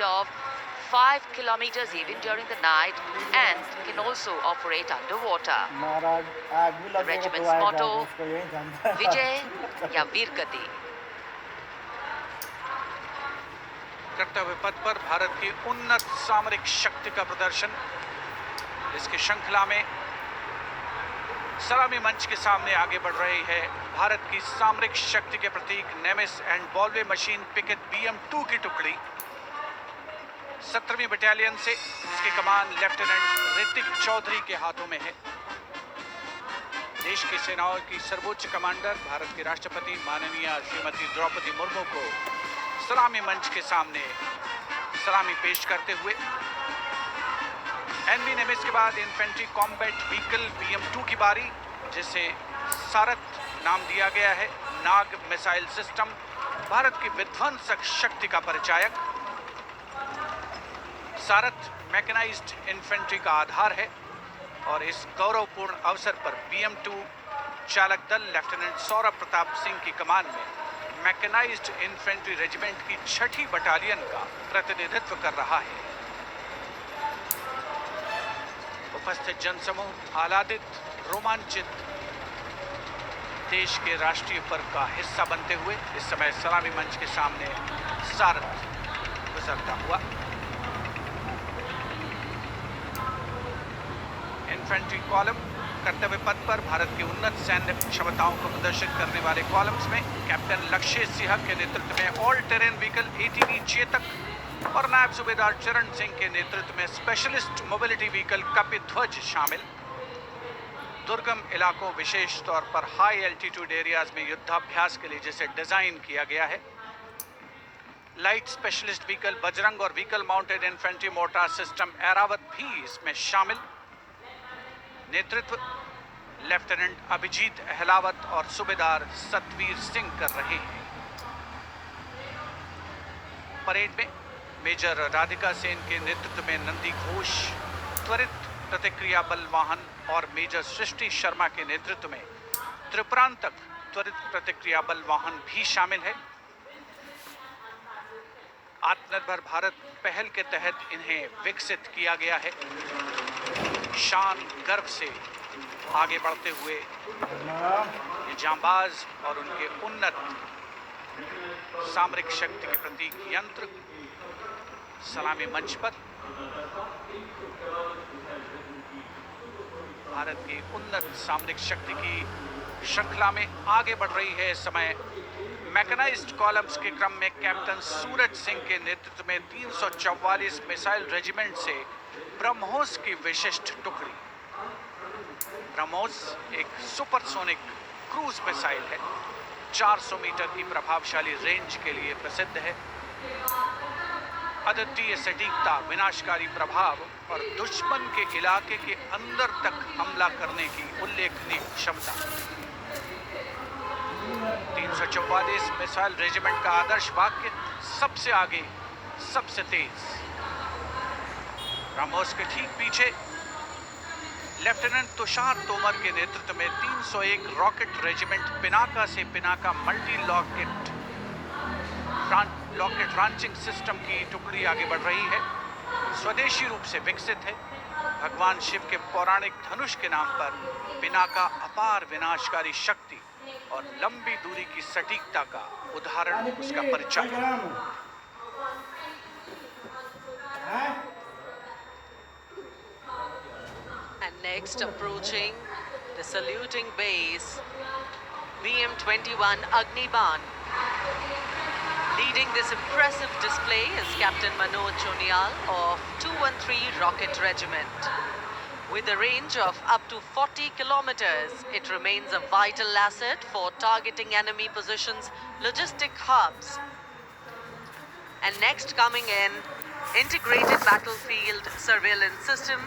of 5 kilometers even during the night and can also operate underwater. The regiment's motto, Vijay ya Veer Gati. कर्तव्य पथ पर भारत की उन्नत सामरिक शक्ति का प्रदर्शन। इसकी श्रृंखला में सलामी मंच के सामने आगे बढ़ रही है भारत की सामरिक शक्ति के प्रतीक नेमिस एंड बॉलवे मशीन पिकेट BM-2 की टुकड़ी। 17वीं बटालियन से इसकी कमान लेफ्टिनेंट ऋतिक चौधरी के हाथों में है। देश की सेनाओं की सर्वोच्च कमांडर भारत के राष्ट्रपति माननीय श्रीमती द्रौपदी मुर्मू को सलामी मंच के सामने सलामी पेश करते हुए NV नेमिस के बाद इन्फेंट्री कॉम्बैट व्हीकल BM-2 की बारी, जिसे सारथ नाम दिया गया है। नाग मिसाइल सिस्टम भारत की विध्वंसक शक्ति का परिचायक। सारथ मैकेनाइज्ड इन्फेंट्री का आधार है और इस गौरवपूर्ण अवसर पर BM-2 चालक दल लेफ्टिनेंट सौरभ प्रताप सिंह की कमान में मैकेनाइज्ड इन्फेंट्री रेजिमेंट की 6ठी बटालियन का प्रतिनिधित्व कर रहा है। उपस्थित जनसमूह आह्लादित, रोमांचित, देश के राष्ट्रीय पर्व का हिस्सा बनते हुए इस समय सलामी मंच के सामने सारथ गुजरता हुआ। इन्फेंट्री कॉलम कर्तव्य पथ पर भारत की उन्नत सैन्य क्षमताओं को प्रदर्शित करने वाले कॉलम्स में कैप्टन लक्ष्य सिंह के नेतृत्व में all terrain vehicle ATV Chetak और नायब सूबेदार चरण सिंह के नेतृत्व में स्पेशलिस्ट मोबिलिटी व्हीकल कपिध्वज शामिल। दुर्गम इलाकों, विशेष तौर पर हाई एल्टीट्यूड एरियाज में युद्धाभ्यास के लिए जिसे डिजाइन किया गया है। लाइट स्पेशलिस्ट व्हीकल बजरंग और vehicle mounted infantry mortar system Airavat भी इसमें शामिल। नेतृत्व लेफ्टिनेंट अभिजीत अहलावत और सूबेदार सतवीर सिंह कर रहे हैं। परेड में मेजर राधिका सेन के नेतृत्व में नंदी घोष, त्वरित प्रतिक्रिया बल वाहन और मेजर सृष्टि शर्मा के नेतृत्व में त्रिपुरांतक त्वरित प्रतिक्रिया बल वाहन भी शामिल है। आत्मनिर्भर भारत पहल के तहत इन्हें विकसित किया गया है। शान गर्व से आगे बढ़ते हुए ये जांबाज और उनके उन्नत सामरिक शक्ति के प्रतीक यंत्र सलामी मंच पर भारत की उन्नत सामरिक शक्ति की श्रृंखला में आगे बढ़ रही है। इस समय मैकेनाइज्ड कॉलम्स के क्रम में कैप्टन सूरज सिंह के नेतृत्व में 344 मिसाइल रेजिमेंट से ब्रह्मोस की विशिष्ट टुकड़ी। ब्रह्मोस एक सुपरसोनिक क्रूज मिसाइल है, 400 मीटर की प्रभावशाली रेंज के लिए प्रसिद्ध है। अद्वितीय सटीकता, विनाशकारी प्रभाव और दुश्मन के इलाके के अंदर तक हमला करने की उल्लेखनीय क्षमता। 344 मिसाइल रेजिमेंट का आदर्श वाक्य, सबसे आगे सबसे तेज। ब्रह्मोस के ठीक पीछे लेफ्टिनेंट तुषार तोमर के नेतृत्व में 301 रॉकेट रेजिमेंट पिनाका से Pinaka multi locket launching system की टुकड़ी आगे बढ़ रही है। स्वदेशी रूप से विकसित है। भगवान शिव के पौराणिक धनुष के नाम पर पिनाका अपार विनाशकारी शक्ति और लंबी दूरी की सटीकता का उदाहरण उसका परिचय। And next, approaching the saluting base, BM-21 Agniban. Leading this impressive display is Captain Manoj Jonial of 213 Rocket Regiment. With a range of up to 40 kilometers, it remains a vital asset for targeting enemy positions, logistic hubs. And next coming in, Integrated Battlefield Surveillance System.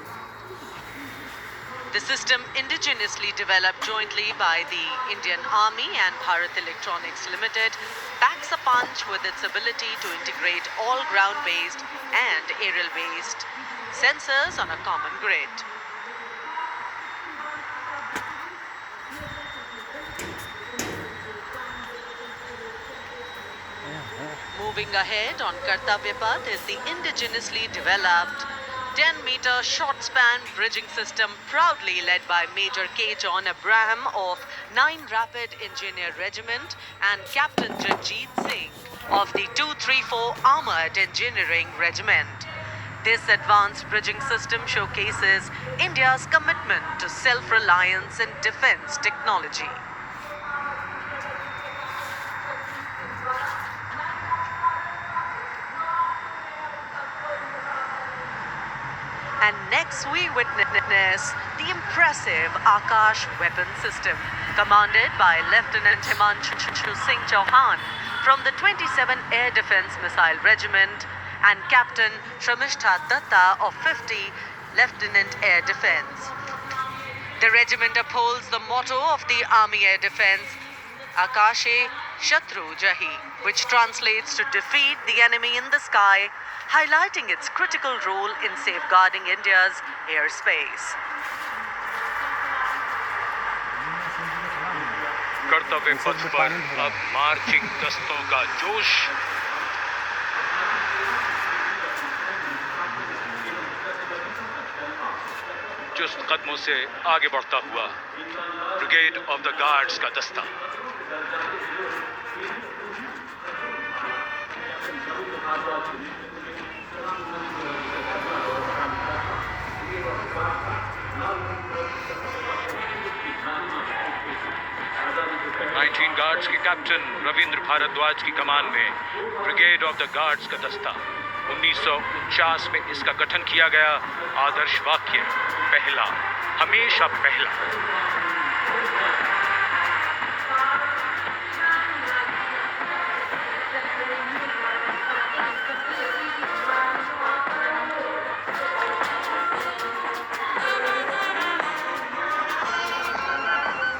The system indigenously developed jointly by the Indian Army and Bharat Electronics Limited packs a punch with its ability to integrate all ground-based and aerial-based sensors on a common grid. moving ahead on Kartavya Path is the indigenously developed 10-meter short span bridging system, proudly led by Major K. John Abraham of 9 Rapid Engineer Regiment and Captain Janjeet Singh of the 234 Armored Engineering Regiment. This advanced bridging system showcases India's commitment to self-reliance in defense technology. And next we witness the impressive Akash weapon system, commanded by Lieutenant Himanshu Singh Chauhan from the 27 Air Defense Missile Regiment and Captain Shramishta Datta of 50 Lieutenant Air Defense. The regiment upholds the motto of the Army Air Defense, Akashe Shatru Jahi, which translates to defeat the enemy in the sky, highlighting its critical role in safeguarding India's airspace. कर्तव्य पथ पर अब marching दस्तों का जोश। चुस्त कदमों से आगे बढ़ता हुआ ब्रिगेड ऑफ द गार्ड्स का दस्ता। गार्ड्स के कैप्टन रविंद्र भारद्वाज की कमान में ब्रिगेड ऑफ द गार्ड्स का दस्ता। 1949 में इसका गठन किया गया। आदर्श वाक्य, पहला, हमेशा पहला।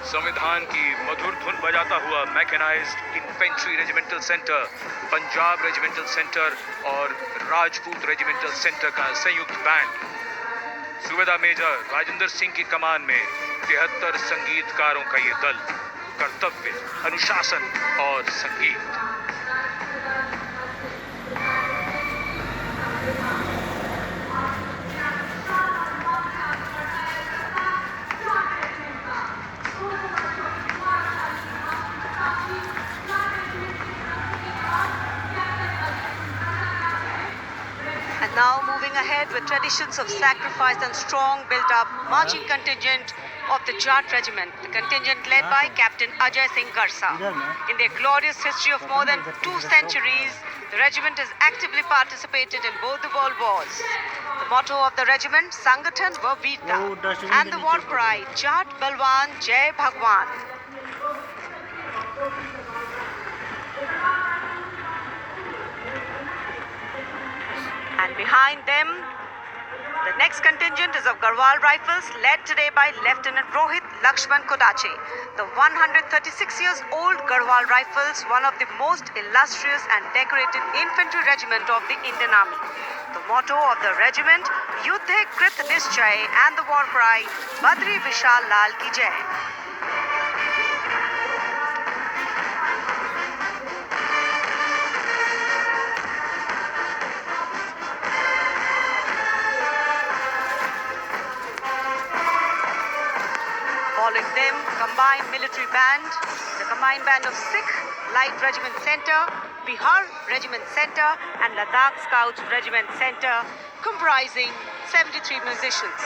संविधान की मधुर धुन बजाता हुआ mechanised infantry regimental centre, Punjab regimental centre और राजपूत रेजिमेंटल सेंटर का संयुक्त बैंड। सूबेदार मेजर राजेंद्र सिंह की कमान में 73 संगीतकारों का ये दल। कर्तव्य, अनुशासन और संगीत। Now moving ahead with traditions of sacrifice and strong built-up marching contingent of the Jat Regiment, the contingent led by Captain Ajay Singh Garsa. In their glorious history of more than 2 centuries, the regiment has actively participated in both the world wars. The motto of the regiment, Sangathan va Veerta, and the war cry, Jat Balwan Jai Bhagwan. And behind them, the next contingent is of Garhwal Rifles, led today by Lieutenant Rohit Lakshman Kodache. The 136 years old Garhwal Rifles, one of the most illustrious and decorated infantry regiment of the Indian Army. The motto of the regiment, Yuddhe Krit Nischay, and the war cry, Badri Vishal Lal Ki Jai. Following them, combined military band, the combined band of Sikh Light Regiment Center, Bihar Regiment Center and Ladakh Scouts Regiment Center, comprising 73 musicians.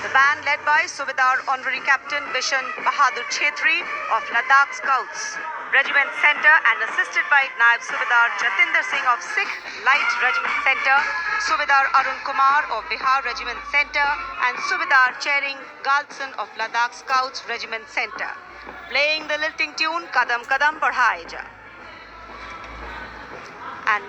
The band led by Subedar Honorary Captain Bishan Bahadur Chhetri of Ladakh Scouts Regiment Center and assisted by Naib Subedar Jatinder Singh of Sikh Light Regiment Center, Subedar Arun Kumar of Bihar Regiment Center and Subedar Chering Galson of Ladakh Scouts Regiment Center, playing the lilting tune Kadam Kadam Badhaye Ja.